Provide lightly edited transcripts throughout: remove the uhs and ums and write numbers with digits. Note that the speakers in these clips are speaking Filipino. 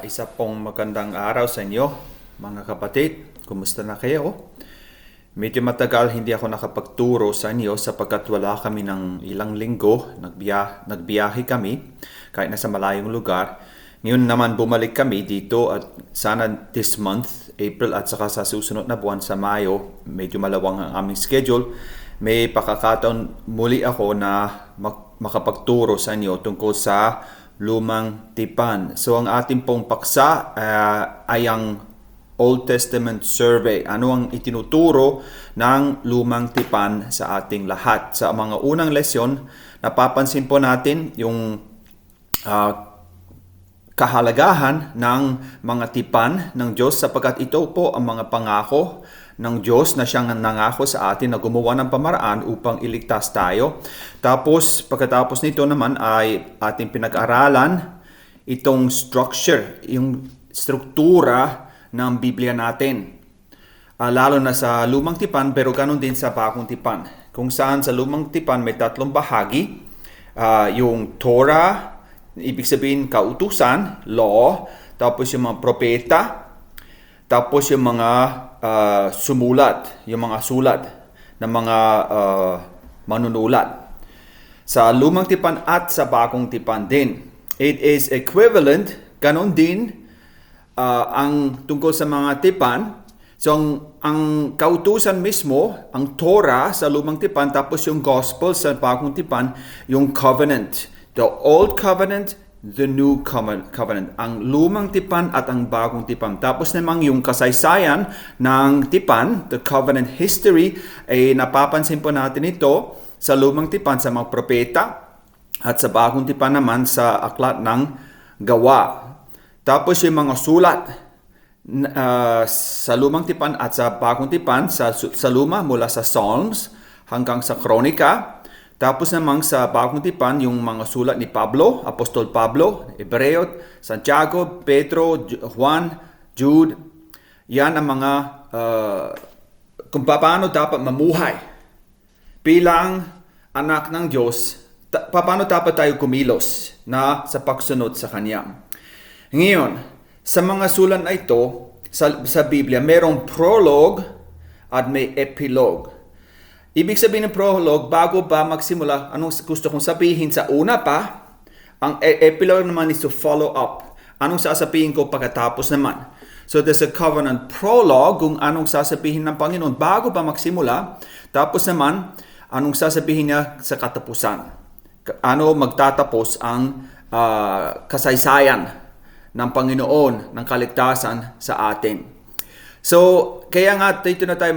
Isa pong magandang araw sa inyo, mga kapatid. Kumusta na kayo? Medyo matagal hindi ako nakapagturo sa inyo sapagkat wala kami ng ilang linggo. Nagbiyahe kami kahit nasa malayong lugar. Ngayon naman bumalik kami dito at sana this month, April at saka sa susunod na buwan sa Mayo, medyo malawang ang aming schedule. May pakakataon muli ako na makapagturo sa inyo tungkol sa lumang tipan. So ang ating pong paksa ay ang Old Testament survey. Ano ang itinuturo ng lumang tipan sa ating lahat? Sa mga unang lesyon, napapansin po natin yung kahalagahan ng mga tipan ng Diyos sapagkat ito po ang mga pangako ng Diyos na siyang nangako sa atin na gumawa ng pamaraan upang iligtas tayo. Tapos pagkatapos nito naman ay ating pinag-aralan itong structure, yung struktura ng Biblia natin. Lalo na sa lumang tipan pero ganun din sa bagong tipan. Kung saan sa lumang tipan may tatlong bahagi. Yung Torah, ibig sabihin kautusan, law, tapos yung mga propeta, tapos yung mga sumulat, yung mga sulat ng mga manunulat. Sa lumang tipan at sa bagong tipan din. It is equivalent, ganon din ang tungkol sa mga tipan. So ang kautusan mismo, ang Torah sa lumang tipan, tapos yung gospel sa bagong tipan, yung covenant. The old covenant, the new covenant. Ang lumang tipan at ang bagong tipan. Tapos namang yung kasaysayan ng tipan, the covenant history, ay napapansin po natin ito sa lumang tipan sa mga propeta at sa bagong tipan naman sa aklat ng gawa. Tapos yung mga sulat sa lumang tipan at sa bagong tipan, sa luma mula sa Psalms hanggang sa Kronika. Tapos namang sa bagong tipan, yung mga sulat ni Pablo, Apostol Pablo, Hebreo, Santiago, Pedro, Juan, Jude. Yan ang mga kung paano dapat mamuhay bilang anak ng Diyos, paano dapat tayo kumilos na sa pagsunod sa Kanya. Ngayon, sa mga sulat na ito, sa Biblia, mayroong prologue at may epilogue. Ibig sabihin ng prologue, bago ba magsimula, anong gusto kong sabihin sa una pa, ang epilogue naman is to follow up. Anong sasabihin ko pagkatapos naman. So there's a covenant prologue kung anong sasabihin ng Panginoon bago pa magsimula. Tapos naman, anong sasabihin niya sa katapusan. Ano magtatapos ang kasaysayan ng Panginoon, ng kaligtasan sa atin. So, kaya nga dito na tayo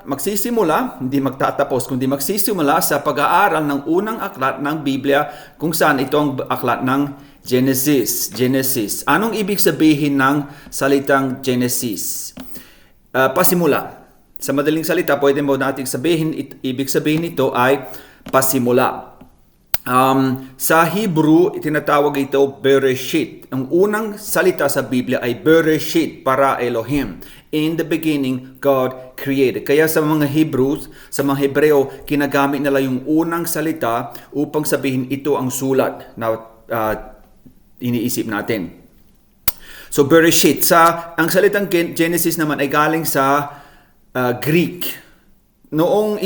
magsisimula, hindi magtatapos, kundi magsisimula sa pag-aaral ng unang aklat ng Biblia kung saan ito ang aklat ng Genesis. Genesis. Anong ibig sabihin ng salitang Genesis? Pasimula. Sa madaling salita, pwede mo nating sabihin, ibig sabihin nito ay pasimula. Sa Hebrew, tinatawag ito Bereshit. Ang unang salita sa Biblia ay Bereshit, para Elohim. In the beginning, God created. Kaya sa mga Hebrews, sa mga Hebreo, kinagamit nila yung unang salita upang sabihin ito ang sulat na iniisip natin. So Bereshit. Ang salitang Genesis naman ay galing sa Greek. Noong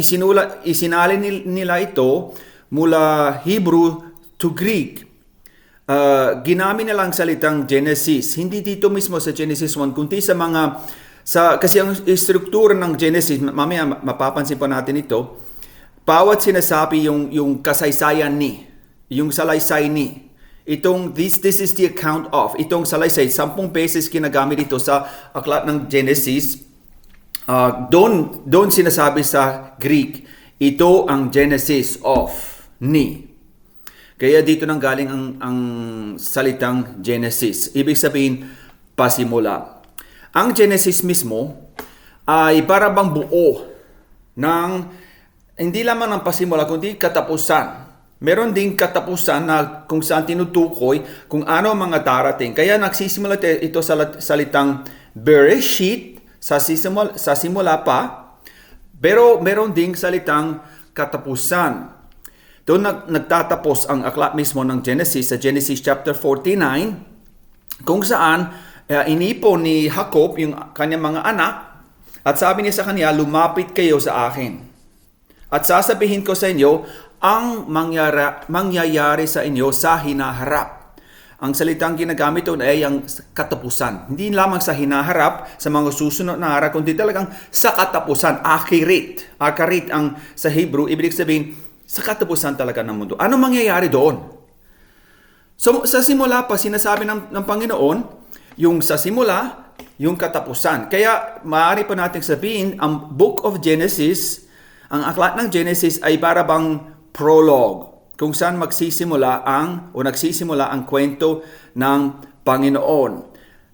isinalin nila ito mula Hebrew to Greek, ginamit nila ang salitang Genesis. Hindi dito mismo sa Genesis 1, kundi kasi ang struktura ng Genesis, mamaya mapapansin pa natin ito, bawat sinasabi yung kasaysayan ni, yung salaysay ni. This is the account of. Itong salaysay, 10 beses ginagamit ito sa aklat ng Genesis. Doon sinasabi sa Greek, ito ang Genesis of. Ni. Kaya dito nang galing ang salitang Genesis. Ibig sabihin, pasimula. Ang Genesis mismo ay para bang buo ng hindi lamang ng pasimula, kundi katapusan. Meron ding katapusan na kung saan tinutukoy kung ano mga darating. Kaya nagsisimula ito sa salitang Bereshit, sa simula pa, pero meron ding salitang katapusan. Doon nagtatapos ang aklat mismo ng Genesis sa Genesis chapter 49 kung saan inipon ni Jacob yung kanyang mga anak at sabi niya sa kanya, lumapit kayo sa akin. At sasabihin ko sa inyo ang mangyayari sa inyo sa hinaharap. Ang salitang ginagamit doon ay ang katapusan. Hindi lamang sa hinaharap, sa mga susunod na araw, kundi talagang sa katapusan. Akirit. Akarit ang sa Hebrew, ibig sabihin, sa katapusan talaga ng mundo. Ano mangyayari doon? So, sa simula pa, sinasabi ng Panginoon, yung sa simula, yung katapusan. Kaya, maaari pa natin sabihin, ang Book of Genesis, ang aklat ng Genesis ay para bang prologue, kung saan nagsisimula ang kwento ng Panginoon.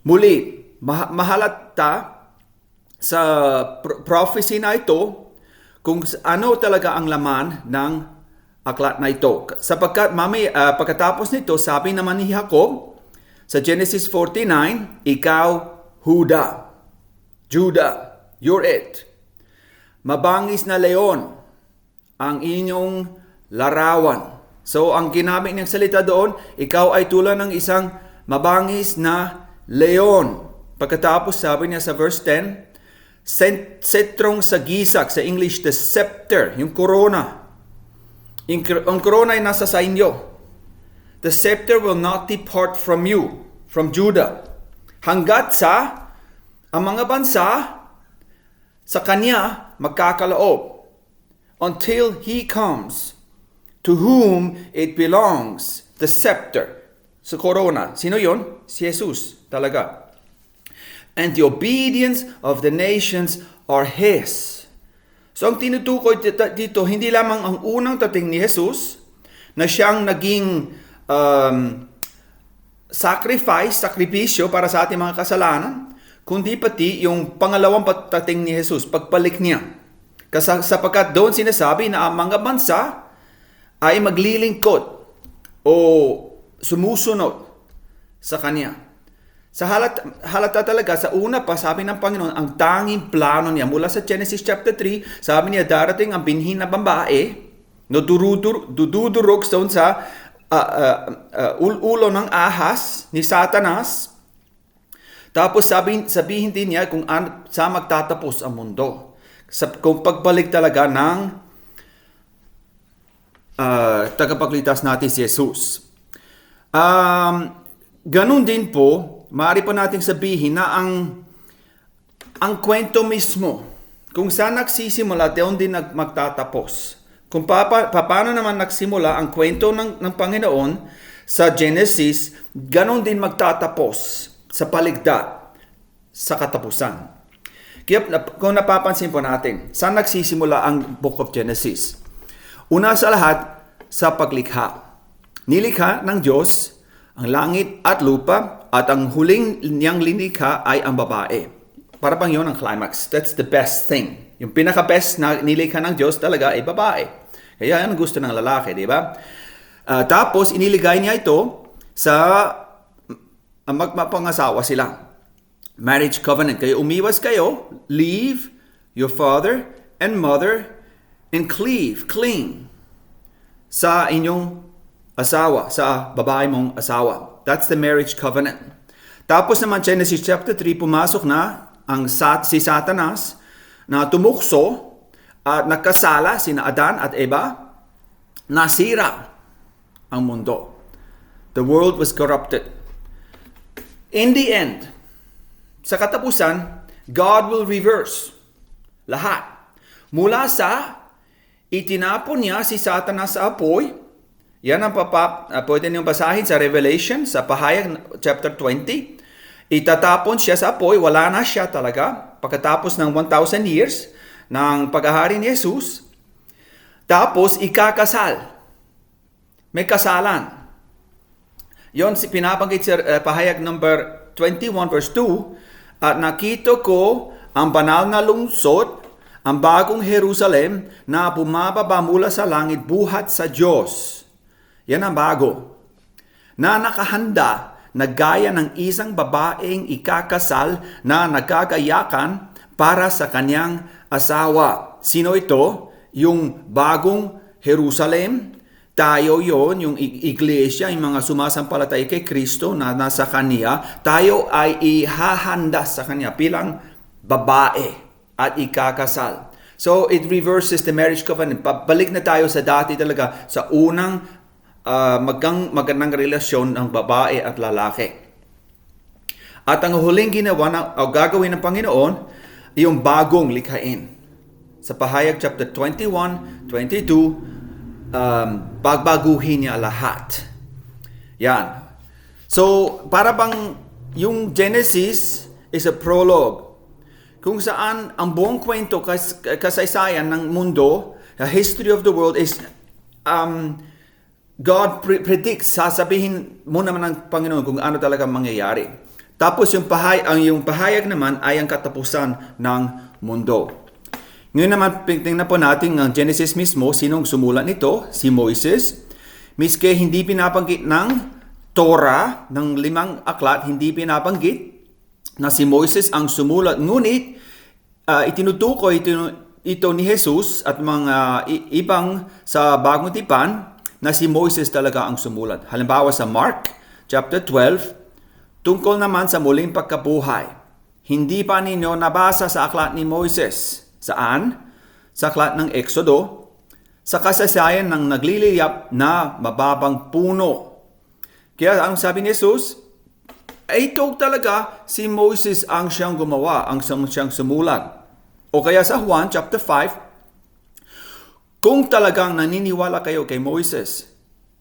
Muli, mahalata sa prophecy na ito kung ano talaga ang laman ng aklat na ito. Sapagkat pagkatapos nito, sabi naman ni Jacob sa Genesis 49, ikaw, Judah, you're it. Mabangis na leon ang inyong larawan. So, ang ginamit niyang salita doon, ikaw ay tulad ng isang mabangis na leon. Pagkatapos, sabi niya sa verse 10, setrong sagisak, sa English, the scepter, yung corona. Ang corona ay nasa sa inyo. The scepter will not depart from you, from Judah. Hanggat sa, ang mga bansa, sa kanya magkakaloob. Until he comes, to whom it belongs, the scepter. Sa corona. Sino yon? Si Jesus talaga. And the obedience of the nations are His. So ang tinutukoy dito, hindi lamang ang unang dating ni Jesus, na siyang naging sakripisyo para sa ating mga kasalanan, kundi pati yung pangalawang pagdating ni Jesus, pagpalik niya. Sapagkat doon sinasabi na ang mga bansa ay maglilingkod o sumusunod sa Kanya. Sa halata talaga, sa una pa, sabi ng Panginoon, ang tanging plano niya, mula sa Genesis chapter 3, sabi niya, darating ang binhin na babae, no dudurog doon sa ulo ng ahas ni Satanas. Tapos sabihin din niya kung sa magtatapos ang mundo. Kung pagbalik talaga ng tagapagligtas natin si Jesus. Ganun din po, maaari pa nating sabihin na ang kwento mismo, kung saan nagsisimula, doon din magtatapos. Kung paano naman nagsimula ang kwento ng Panginoon sa Genesis, ganun din magtatapos sa paligda, sa katapusan. Kaya kung napapansin po natin, saan nagsisimula ang Book of Genesis? Una sa lahat, sa paglikha. Nilikha ng Diyos ang langit at lupa, at ang huling niyang linikha ay ang babae. Para bang yun ang climax. That's the best thing. Yung pinaka-best na nilikha ng Diyos talaga ay babae. Kaya yan ang gusto ng lalaki, di ba? Tapos, iniligay niya ito sa magmapangasawa sila. Marriage covenant. Kaya umiwas kayo, leave your father and mother and cling sa inyong asawa, sa babae mong asawa. That's the marriage covenant. Tapos naman, Genesis chapter 3, pumasok na si Satanas na tumukso at nakasala sina Adan at Eva, nasira ang mundo. The world was corrupted. In the end, sa katapusan, God will reverse lahat. Mula sa itinapon niya si Satanas sa apoy, yan ang pwede niyong basahin sa Revelation, sa Pahayag chapter 20. Itatapon siya sa apoy, wala na siya talaga, pagkatapos ng 1,000 years ng paghahari ni Jesus. Tapos, ikakasal. May kasalan. Yon pinabanggit sa Pahayag number 21 verse 2, at nakita ko ang banal na lungsod, ang bagong Jerusalem na bumababa mula sa langit buhat sa Diyos. Yan ang bago. Na nakahanda na gaya ng isang babaeng ikakasal na nagkagayakan para sa kanyang asawa. Sino ito? Yung bagong Jerusalem, tayo yon, yung iglesia, yung mga sumasampalataya kay Kristo na nasa Kanya, tayo ay ihahanda sa Kanya bilang babae at ikakasal. So, it reverses the marriage covenant. Pabalik na tayo sa dati talaga, sa unang magandang relasyon ng babae at lalaki. At ang huling ginawa gagawin ng Panginoon, yung bagong likhain. Sa Pahayag chapter 21, 22, bagbaguhin niya lahat. Yan. So, para bang yung Genesis is a prologue kung saan ang buong kwento, kasaysayan ng mundo, the history of the world is God predicts, sasabihin mo naman ng Panginoon kung ano talaga mangyayari. Tapos yung pahayag naman ay ang katapusan ng mundo. Ngayon naman, tingnan po natin ang Genesis mismo, sinong sumulat nito? Si Moises. Miski hindi pinabanggit ng Torah, ng 5 aklat, hindi pinabanggit na si Moises ang sumulat. Ngunit, itinutukoy ito ni Jesus at mga ibang sa Bagong Tipan na si Moises talaga ang sumulat. Halimbawa sa Mark chapter 12, tungkol naman sa muling pagkabuhay. Hindi pa ninyo nabasa sa aklat ni Moises. Saan? Sa aklat ng Exodo, sa kasaysayan ng nagliliyap na mababang puno. Kaya ang sabi ni Jesus, ito talaga si Moses ang siyang gumawa, ang siyang sumulat. O kaya sa Juan chapter 5, kung talagang naniniwala kayo kay Moses,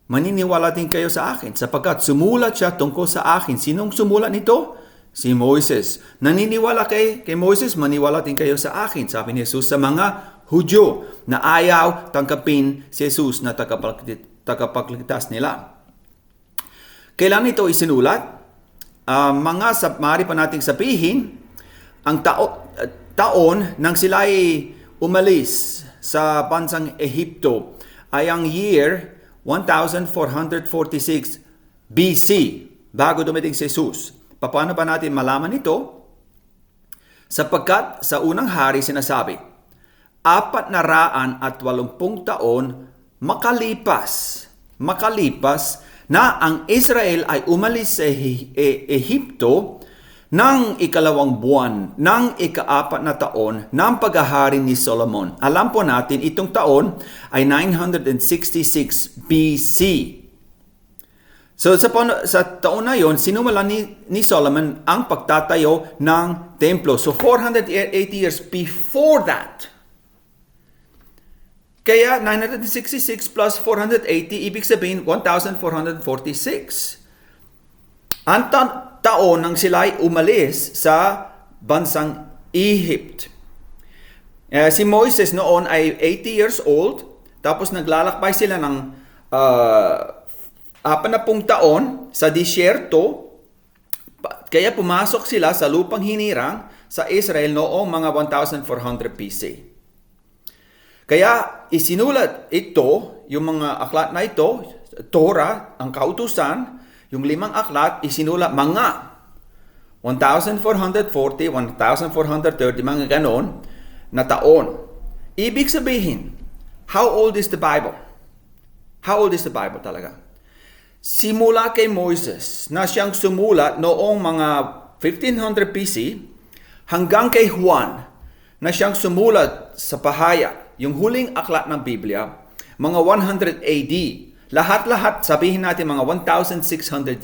maniniwala din kayo sa akin sapagkat sumulat siya tungkol sa akin. Sinong sumulat nito? Si Moses. Naniniwala kay Moses, maniwala din kayo sa akin. Sabi ni Jesus sa mga Hudyo na ayaw tangkapin si Jesus na tagapagligtas nila. Kailan ito isinulat? Maaari pa nating sabihin, ang taon nang sila ay umalis sa bansang Ehipto ay ang year 1446 BC, bago dumating si Jesus. Paano ba natin malaman ito? Sapagkat sa unang hari sinasabi, 480 taon makalipas na ang Israel ay umalis sa Ehipto ng 2 buwan ng 4 na taon ng paghahari ni Solomon. Alam po natin itong taon ay 966 BC. So sa taon na yon, sinumala ni Solomon ang pagtatayo ng templo. So 480 years before that. Kaya 966 plus 480, ibig sabihin 1446. Ang taon nang sila ay umalis sa bansang Egypt. Si Moises noon ay 80 years old, tapos naglalakbay sila ng 40 taon sa disyerto, kaya pumasok sila sa lupang hinirang sa Israel noong mga 1400 BC. Kaya isinulat ito, yung mga aklat na ito, Torah, ang kautusan, yung 5 aklat, isinulat mga 1440, 1430, mga ganon na taon. Ibig sabihin, how old is the Bible? How old is the Bible talaga? Simula kay Moses na siyang sumulat noong mga 1500 BC hanggang kay Juan na siyang sumulat sa Pahayag, yung huling aklat ng Biblia, mga 100 AD. Lahat-lahat, sabihin natin mga 1,600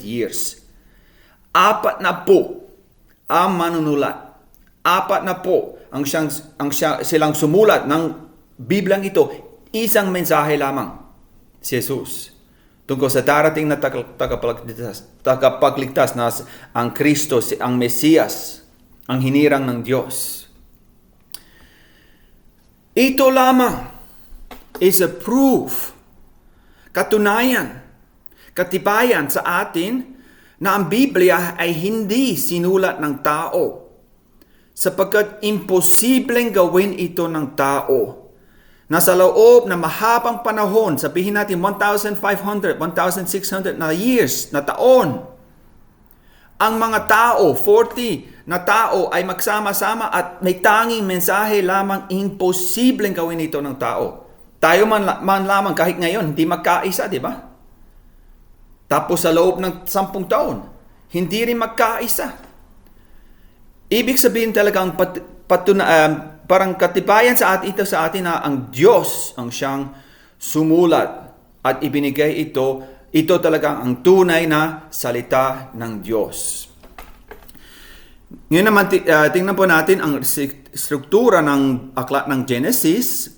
years. 4 na po ang manunulat. 4 na po ang silang sumulat ng Biblang ito. Isang mensahe lamang, si Jesus. Tungkol sa darating na tagapagligtas na ang Kristo, ang Mesiyas, ang hinirang ng Diyos. Ito lamang is a proof, katunayan, katibayan sa atin na ang Biblia ay hindi sinulat ng tao sapagkat imposibleng gawin ito ng tao. Nasa loob na mahabang panahon, sabihin natin 1,500, 1,600 na years, na taon, ang mga tao, 40 na tao ay magsama-sama at may tanging mensahe lamang, imposibleng gawin ito ng tao. Tayo man lamang kahit ngayon, hindi magkaisa, di ba? Tapos sa loob ng 10 taon, hindi rin magkaisa. Ibig sabihin talagang parang katibayan sa atin na ang Diyos ang siyang sumulat at ibinigay ito talagang ang tunay na salita ng Diyos. Ngayon naman, tingnan po natin ang struktura ng aklat ng Genesis.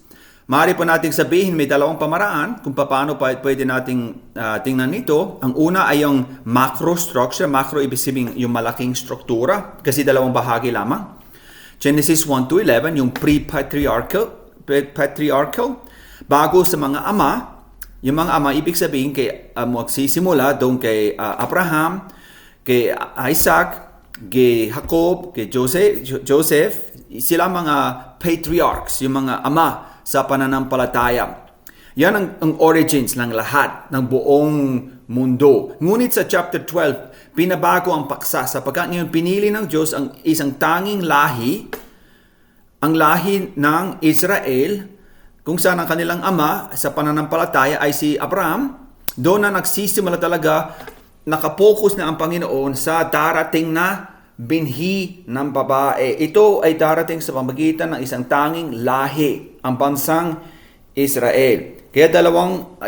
Maaari po nating sabihin may dalawang pamaraan kung paano pwede nating tingnan ito. Ang una ay yung macro structure. Macro ibig sabihin yung malaking struktura kasi dalawang bahagi lamang. Genesis 1-11, yung pre-patriarchal. Bago sa mga ama, yung mga ama ibig sabihin magsisimula doon kay Abraham, kay Isaac, kay Jacob, kay Joseph, sila mga patriarchs, yung mga ama sa pananampalataya. Yan ang origins ng lahat, ng buong mundo. Ngunit sa chapter 12, pinabago ang paksa sapagkat ngayon pinili ng Diyos ang isang tanging lahi, ang lahi ng Israel, kung saan ang kanilang ama sa pananampalataya ay si Abraham. Doon na nagsisimula talaga, nakapokus na ang Panginoon sa darating na binhi ng babae. Ito ay darating sa pamagitan ng isang tanging lahi, ang bansang Israel. Kaya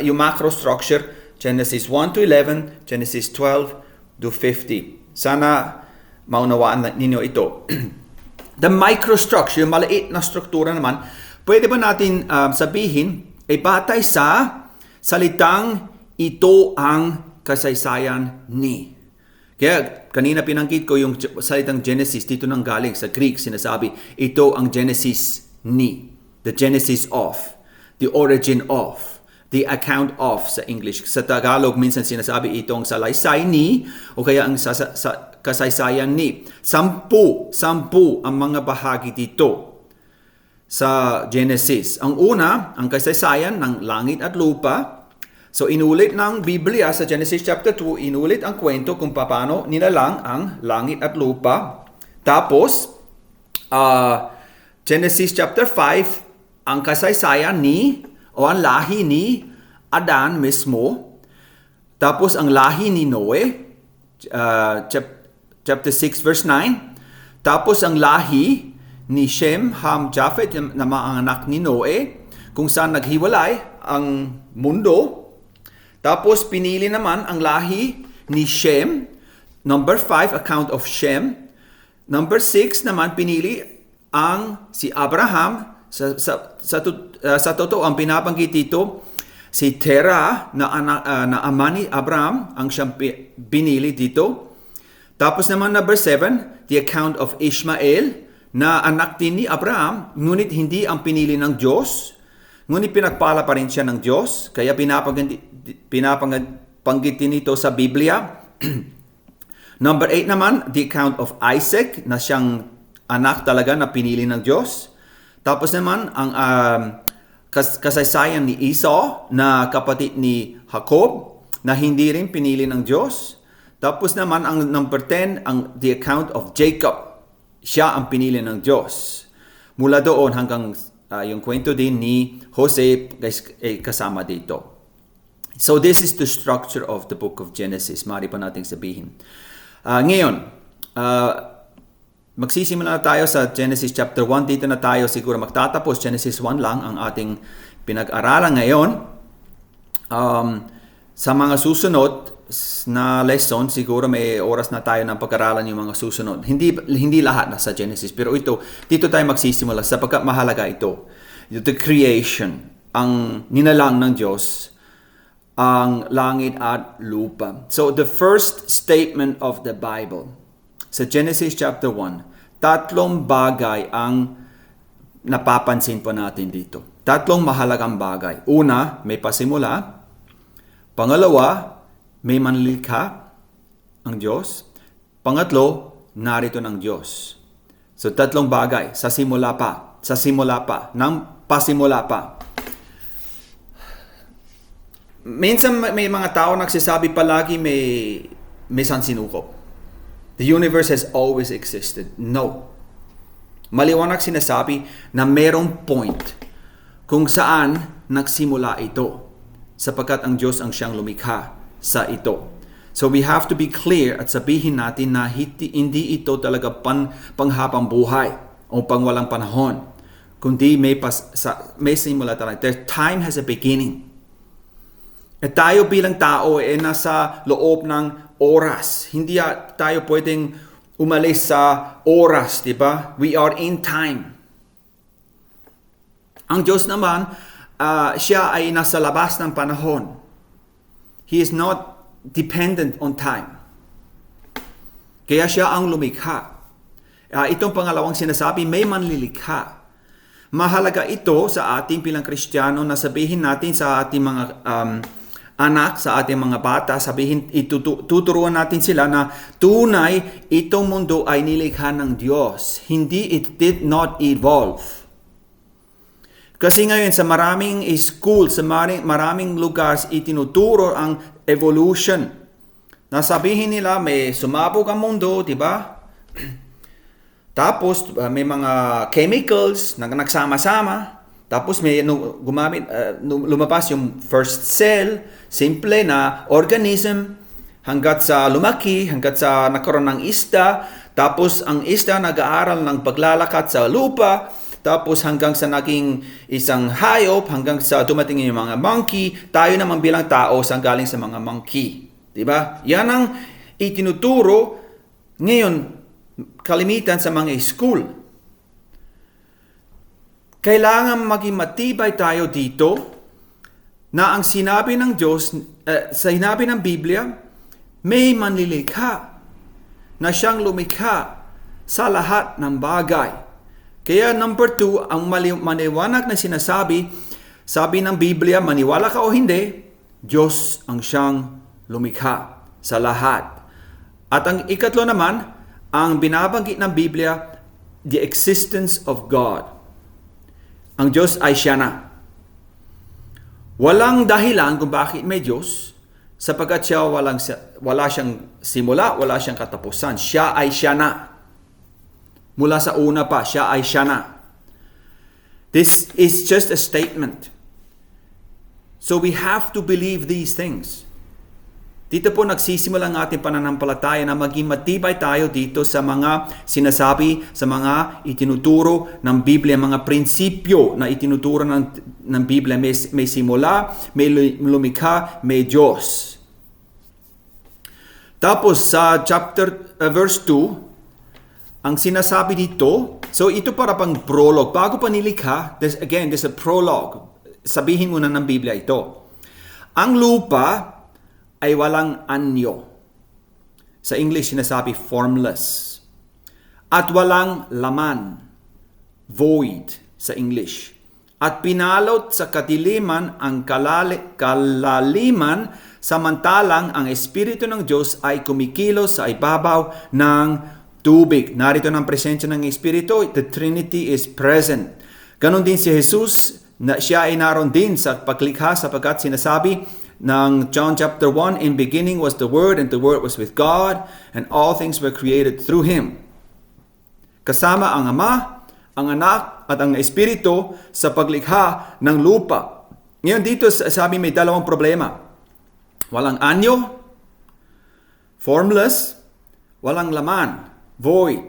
yung macro structure, Genesis 1-11, Genesis 12-50. Sana maunawaan ninyo ito. The microstructure, yung maliit na struktura naman, pwede ba natin sabihin ay batay sa salitang ito ang kasaysayan ni. Kaya kanina pinanggit ko yung salitang Genesis, dito nang galing sa Greek, sinasabi, ito ang Genesis ni. The Genesis of, the origin of, the account of sa English. Sa Tagalog, minsan sinasabi itong salaysay ni, o kaya ang kasaysayan ni. 10 ang mga bahagi dito sa Genesis. Ang una, ang kasaysayan ng langit at lupa. So inulit ng Biblia sa Genesis chapter 2, inulit ang kwento kung paano nilalang ang langit at lupa. Tapos, Genesis chapter 5, ang kasaysayan ni, o ang lahi ni Adan mismo. Tapos ang lahi ni Noe, chapter 6 verse 9. Tapos ang lahi ni Shem, Ham, Japhet na mga anak ni Noe, kung saan naghiwalay ang mundo. Tapos pinili naman ang lahi ni Shem. Number 5, account of Shem. Number 6 naman pinili ang si Abraham. Sa totoo ang pinabanggit dito, si Terah na ama ni Abraham ang siyang binili dito. Tapos naman number 7, the account of Ishmael na anak din ni Abraham, ngunit hindi ang pinili ng Diyos. Ngunit pinagpala pa rin siya ng Diyos, kaya pinapanggit din ito sa Biblia. Number 8 naman, the account of Isaac, na siyang anak talaga na pinili ng Diyos. Tapos naman, ang kasaysayan ni Esau, na kapatid ni Jacob, na hindi rin pinili ng Diyos. Tapos naman, ang number 10, the account of Jacob. Siya ang pinili ng Diyos. Mula doon hanggang yung kwento din ni Jose kasama dito. So this is the structure of the book of Genesis. Maaari pa nating sabihin. Ngayon, magsisimula na tayo sa Genesis chapter 1. Dito na tayo siguro magtatapos. Genesis 1 lang ang ating pinag-aralan ngayon. Sa mga susunod na lesson, siguro may oras na tayo ng pag-aralan yung mga susunod. Hindi lahat na sa Genesis, pero dito tayo magsisimula sapagkat mahalaga ito. The creation, ang ninalang ng Diyos, ang langit at lupa. So the first statement of the Bible, sa Genesis chapter 1, 3 bagay ang napapansin po natin dito. 3 mahalagang bagay. Una, may pasimula. Pangalawa, may manlikha ang Diyos. Pangatlo, narito ng Diyos. So 3 bagay, sa simula pa, ng pasimula pa. Minsan may mga tao nagsasabi palagi may sansinukob. The universe has always existed. No. Maliwanag sinasabi na merong point kung saan nagsimula ito. Sapagkat ang Diyos ang siyang lumikha sa ito. So we have to be clear at sabihin natin na hindi ito talaga panghabang buhay o pangwalang panahon. Kundi may simula talaga. Time has a beginning. At tayo bilang tao nasa loob ng oras. Hindi tayo pwedeng umalis sa oras, di ba? We are in time. Ang Diyos naman, siya ay nasa labas ng panahon. He is not dependent on time. Kaya siya ang lumikha. Itong pangalawang sinasabi, may manlilikha. Mahalaga ito sa ating bilang Kristiyano na sabihin natin sa ating mga anak, sa ating mga bata, tuturuan natin sila na tunay itong mundo ay nilikha ng Diyos. Hindi, it did not evolve. Kasi ngayon sa maraming school, sa maraming lugar, itinuturo ang evolution. Nasabihin nila may sumabog ang mundo, di ba? Tapos may mga chemicals na nagsama-sama. Tapos may lumabas yung first cell, simple na organism, hanggat sa lumaki, hanggat sa nagkaroon ng isda. Tapos ang isda nag-aaral ng paglalakad sa lupa. Tapos hanggang sa naging isang hayop, hanggang sa dumating yung mga monkey, tayo naman bilang tao sa galing sa mga monkey. Diba? Yan ang itinuturo ngayon kalimitan sa mga school. Kailangan maging matibay tayo dito na ang sinabi ng Diyos, sinabi ng Biblia, may manlilikha na siyang lumikha sa lahat ng bagay. Kaya number 2, ang maliwanag na sinasabi, sabi ng Biblia, maniwala ka o hindi, Diyos ang siyang lumikha sa lahat. At ang ikatlo naman, ang binabanggit ng Biblia, the existence of God. Ang Diyos ay siya na. Walang dahilan kung bakit may Diyos, sapagkat siya wala siyang simula, wala siyang katapusan. Siya ay siya na. Mula sa una pa, siya ay siya na. This is just a statement. So we have to believe these things. Dito po nagsisimula ang ating pananampalataya na maging matibay tayo dito sa mga sinasabi, sa mga itinuturo ng Biblia, mga prinsipyo na itinuturo ng Biblia. May simula, may lumikha, may Diyos. Tapos sa verse 2, ang sinasabi dito, so ito para pang prologue. Bago pa nilikha, there's a prologue. Sabihin muna ng Biblia ito. Ang lupa ay walang anyo. Sa English, sinasabi formless. At walang laman. Void sa English. At pinalot sa kadiliman ang kalaliman, samantalang ang Espiritu ng Diyos ay kumikilos sa ibabaw ng tubig. Narito ng presensya ng Espiritu, the Trinity is present. Ganon din si Jesus, na siya ay naroon din sa paglikha sapagkat sinasabi ng John chapter 1, in beginning was the Word, and the Word was with God, and all things were created through Him. Kasama ang Ama, ang Anak, at ang Espiritu sa paglikha ng lupa. Ngayon dito sabi may dalawang problema. Walang anyo, formless, walang laman, void.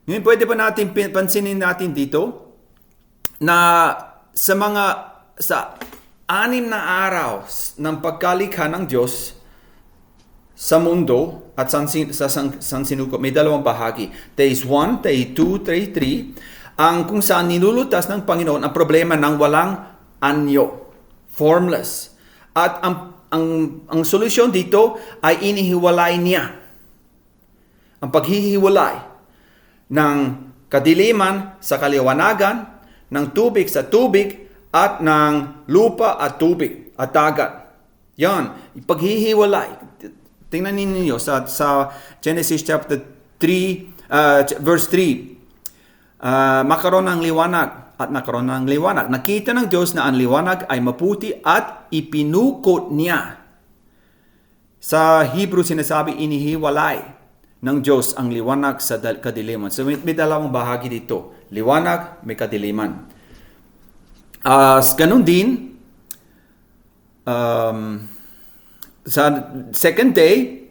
Ngayon, pwede ba natin pansinin natin dito na sa 6 na araw ng pagkalikha ng Diyos sa mundo at sa sansinuko, may dalawang bahagi. Days 1, day 2, day 3, ang kung saan nilulutas ng Panginoon ang problema ng walang anyo, formless. At ang solusyon dito ay inihiwalay niya. Ang paghihiwalay ng kadiliman sa kaliwanagan, ng tubig sa tubig, at ng lupa at tubig at dagat. Yan, paghihiwalay. Tingnan ninyo sa Genesis chapter 3, verse 3. Makaroon ng liwanag at nakaroon ng liwanag. Nakita ng Diyos na ang liwanag ay maputi at ipinukot niya. Sa Hebrew sinasabi, inihiwalay ng Diyos ang liwanag sa kadiliman. So may dalawang bahagi dito. Liwanag, may kadiliman. Ganun din, sa second day,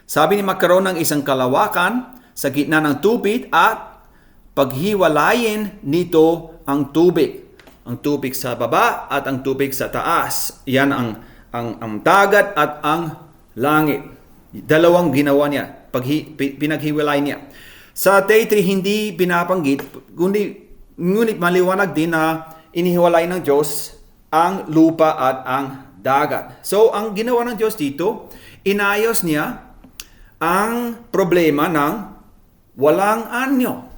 sabi ni magkaroon ng isang kalawakan sa gitna ng tubig at paghiwalayin nito ang tubig. Ang tubig sa baba at ang tubig sa taas. Yan ang dagat at ang langit. Dalawang ginawa niya. Pinaghiwalay niya. Sa day 3, hindi binabanggit, ngunit maliwanag din na inihiwalay ng Diyos ang lupa at ang dagat. So, ang ginawa ng Diyos dito, inayos niya ang problema ng walang anyo.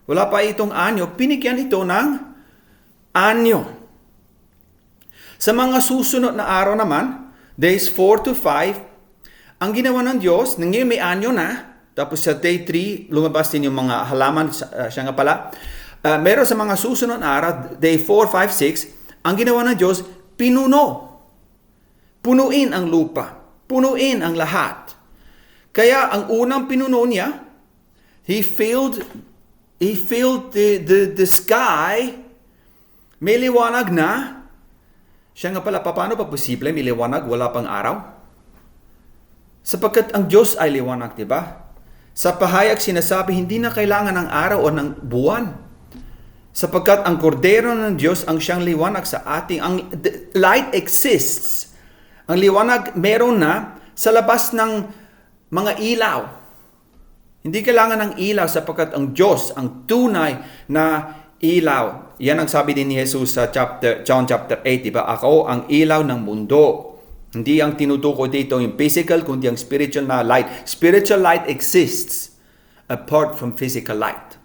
Wala pa itong anyo, pinigyan ito ng anyo. Sa mga susunod na araw naman, days 4 to 5, ang ginawa ng Diyos, ngayon may anyo na, tapos sa day 3, lumabas din yung mga halaman, siya nga pala. Meron sa mga susunod na araw, day 4, 5, 6, ang ginawa ng Diyos, punuin ang lupa, punuin ang lahat. Kaya ang unang pinuno niya, he filled the sky, may liwanag na. Siya nga pala, paano pa posible may liwanag, wala pang araw? Sapagkat ang Diyos ay liwanag, di ba? Sa pahayag sinasabi, hindi na kailangan ng araw o ng buwan. Sapagkat ang kordero ng Diyos ang siyang liwanag sa ating. Light exists. Ang liwanag meron na sa labas ng mga ilaw. Hindi kailangan ng ilaw sapagkat ang Diyos, ang tunay na ilaw. Yan ang sabi din ni Jesus sa John chapter 8, di ba? Ako ang ilaw ng mundo. Hindi ang tinutukoy dito yung physical, kundi ang spiritual na light. Spiritual light exists apart from physical light.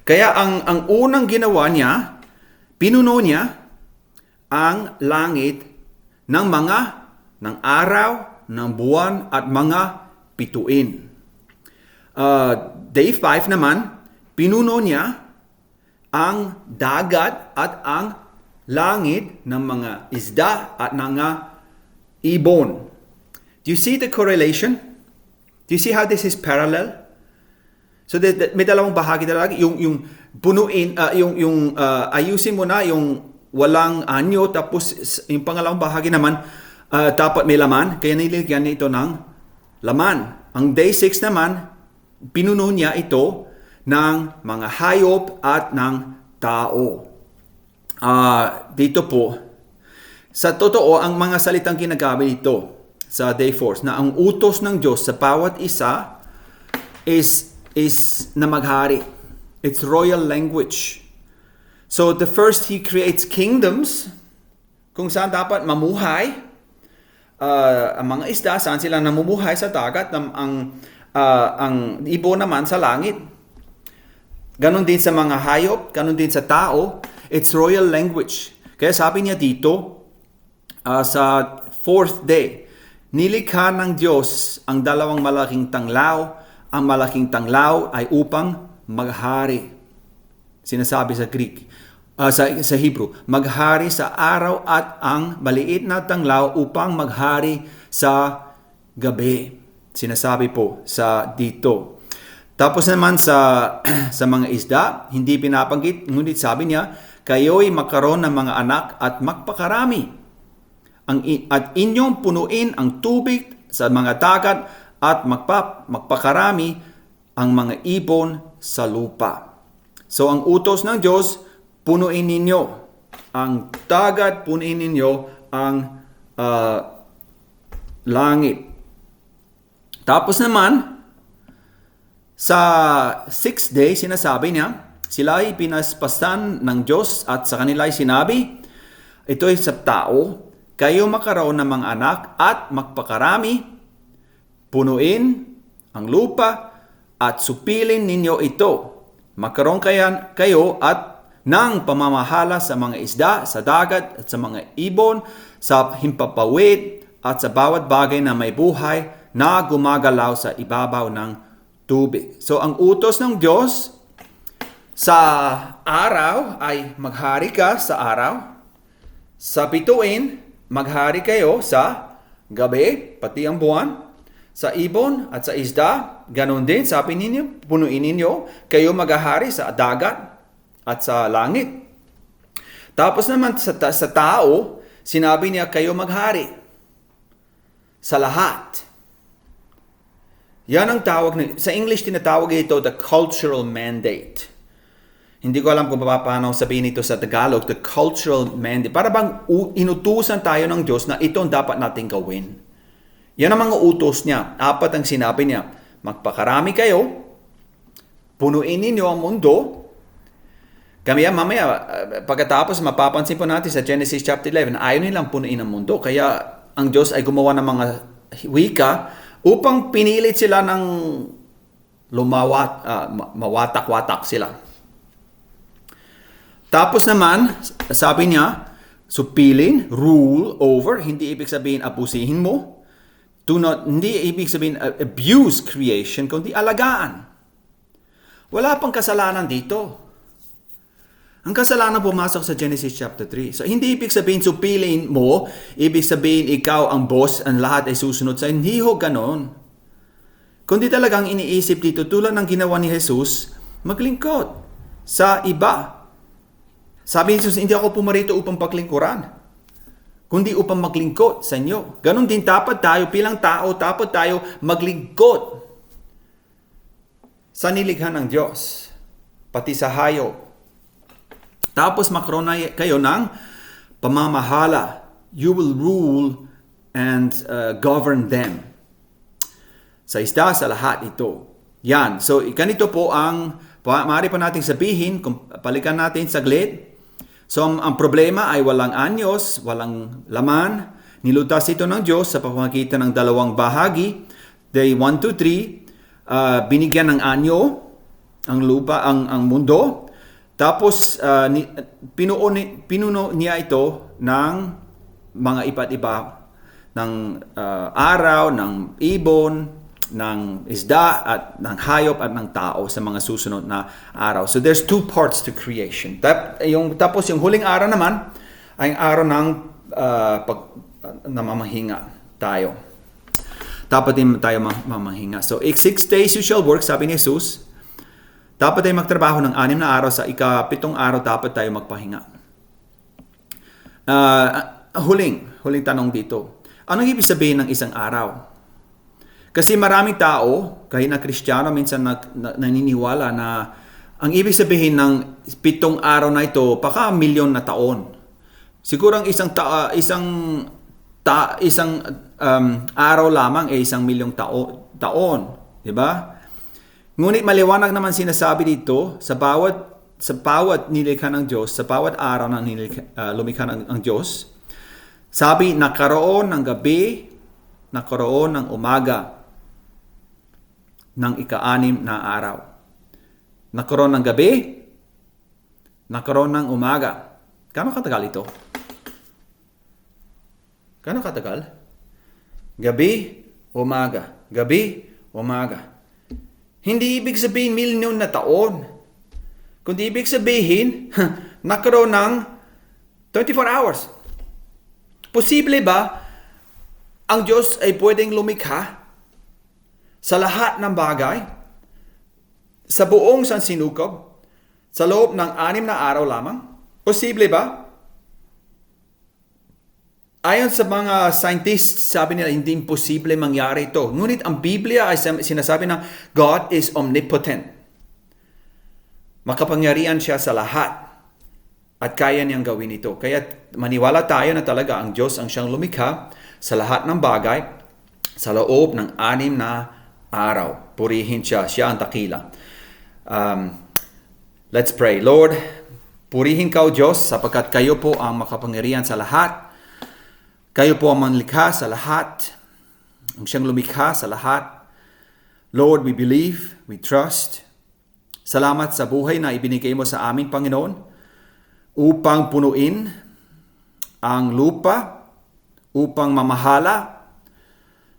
Kaya ang unang ginawa niya, pinuno niya ang langit ng araw, ng buwan at mga bituin. Day 5 naman, pinuno niya ang dagat at ang langit ng mga isda at mga ibon. Do you see the correlation? Do you see how this is parallel? So may dalawang bahagi talaga, yung punuin, ayusin mo na yung walang anyo, tapos yung pangalawang bahagi naman dapat may laman, kaya niligyan niya ito ng laman. Ang day 6 naman, pinuno niya ito ng mga hayop at ng tao. Dito po, sa totoo, ang mga salitang ginagamit dito sa day 4 na ang utos ng Diyos sa bawat isa is na maghari. It's royal language. So the first, He creates kingdoms kung saan dapat mamuhay. Ang mga isda, saan sila namumuhay sa dagat, ang ibon naman sa langit. Ganon din sa mga hayop, ganon din sa tao. It's royal language. Kaya sabi niya dito, sa fourth day, nilikha ng Diyos ang dalawang malaking tanglaw. Ang malaking tanglaw ay upang maghari. Sinasabi sa Greek, sa Hebrew, maghari sa araw at ang maliit na tanglaw upang maghari sa gabi. Sinasabi po sa dito. Tapos naman sa mga isda, hindi pinapanggit, ngunit sabi niya, kayo'y magkaroon ng mga anak at magpakarami. At inyong punuin ang tubig sa mga dagat at magpakarami ang mga ibon sa lupa. So ang utos ng Diyos, punuin ninyo ang dagat, punuin ninyo ang langit. Tapos naman, sa 6th day, sinasabi niya, sila ay pinaspasan ng Diyos at sa kanila ay sinabi, ito ay sa tao, kayo makaroon ng mga anak at magpakarami, punuin ang lupa at supilin ninyo ito. Magkaroon kayo at ng pamamahala sa mga isda, sa dagat at sa mga ibon, sa himpapawid at sa bawat bagay na may buhay na gumagalaw sa ibabaw ng tubig. So ang utos ng Diyos sa araw ay maghari ka sa araw. Sa bituin, maghari kayo sa gabi, pati ang buwan. Sa ibon at sa isda, ganun din, sabi ninyo, punuin ninyo, kayo maghahari sa dagat at sa langit. Tapos naman sa tao, sinabi niya, kayo maghari sa lahat. Yan ang tawag, sa English tinatawag ito the cultural mandate. Hindi ko alam kung paano sabihin ito sa Tagalog, the cultural mandate. Para bang inutusan tayo ng Diyos na ito ang dapat nating gawin. Yan ang mga utos niya. 4 ang sinabi niya. Magpakarami kayo, punuin ninyo ang mundo. Kaya mamaya, pagkatapos mapapansin po natin sa Genesis chapter 11, ayaw nilang punuin ang mundo. Kaya ang Diyos ay gumawa ng mga wika upang pinilit sila ng mawatak-watak sila. Tapos naman, sabi niya, supilin, rule over, hindi ibig sabihin abusihin mo. Hindi ibig sabihin abuse creation, kundi alagaan. Wala pang kasalanan dito. Ang kasalanan pumasok sa Genesis chapter 3. So, hindi ibig sabihin supilin mo, ibig sabihin ikaw ang boss, ang lahat ay susunod sa hindi ho ganon. Kundi talagang iniisip dito, tulad ng ginawa ni Jesus, maglingkod sa iba. Sabi ni Jesus, hindi ako pumarito upang paglingkuran, kundi upang maglingkod sa inyo. Ganon din dapat tayo, bilang tao, dapat tayo maglingkod sa nilikha ng Diyos, pati sa hayop. Tapos magkaroon na kayo ng pamamahala. You will rule and govern them. Sa isda, sa lahat ito. Yan. So, ganito po ang, maaari pa natin sabihin, kung palikan natin saglit. So, ang problema ay walang anyos, walang laman. Nilutas ito ng Diyos sa pamamagitan ng 2 bahagi. Day 1 to 3, binigyan ng anyo ang lupa, ang mundo. Tapos, pinuno niya ito ng mga iba't iba, ng araw, ng ibon, ng isda, at ng hayop, at ng tao sa mga susunod na araw. So, there's 2 parts to creation. Tapos, yung huling araw naman, ay ang araw ng namamahinga tayo. Dapat din tayo mamahinga. So, 6 days you shall work, sabi ni Jesus. Dapat tayo magtrabaho ng 6 na araw. Sa ika-7 araw, dapat tayo magpahinga. Huling tanong dito. Anong ibig sabihin ng isang araw? Kasi maraming tao, kahit na Kristiyano, minsan naniniwala na ang ibig sabihin ng 7 araw na ito, baka milyon na taon. Siguro ang isang araw lamang ay 1 milyong taon. Diba? Ngunit maliwanag naman sinasabi dito, sa bawat nilikha ng Diyos, sa bawat araw na lumikha ng Diyos, sabi, nakaroon ng gabi, nakaroon ng umaga, ng ika-6 na araw. Nakaroon ng gabi, nakaroon ng umaga. Gaano katagal ito? Gaano katagal? Gabi, umaga. Gabi, umaga. Hindi ibig sabihin milyon na taon. Kundi ibig sabihin, nakaroon ng 24 hours. Posible ba ang Diyos ay pwedeng lumikha sa lahat ng bagay, sa buong sansinukob, sa loob ng 6 na araw lamang? Posible ba? Ayon sa mga scientists, sabi nila, hindi imposible mangyari ito. Ngunit ang Biblia ay sinasabi na God is omnipotent. Makapangyarihan siya sa lahat at kaya niyang gawin ito. Kaya maniwala tayo na talaga ang Diyos ang siyang lumikha sa lahat ng bagay sa loob ng 6 na araw. Purihin siya. Siya ang dakila. Let's pray. Lord, purihin ka o Diyos sapagkat kayo po ang makapangyarihan sa lahat. Kayo po ang manlikha sa lahat. Ang siyang lumikha sa lahat. Lord, we believe, we trust. Salamat sa buhay na ibinigay mo sa amin, Panginoon, upang punuin ang lupa, upang mamahala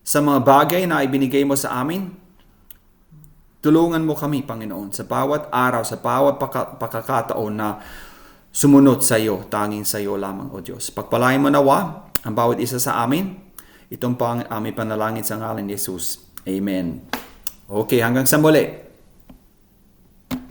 sa mga bagay na ibinigay mo sa amin. Tulungan mo kami, Panginoon, sa bawat araw, sa bawat pagkakataon na sumunod sa iyo, tanging sa iyo lamang, O Diyos. Pagpalain mo nawa ang bawat isa sa amin. Itong aming panalangin sa ngalan ni Jesus. Amen. Okay, hanggang sa muli.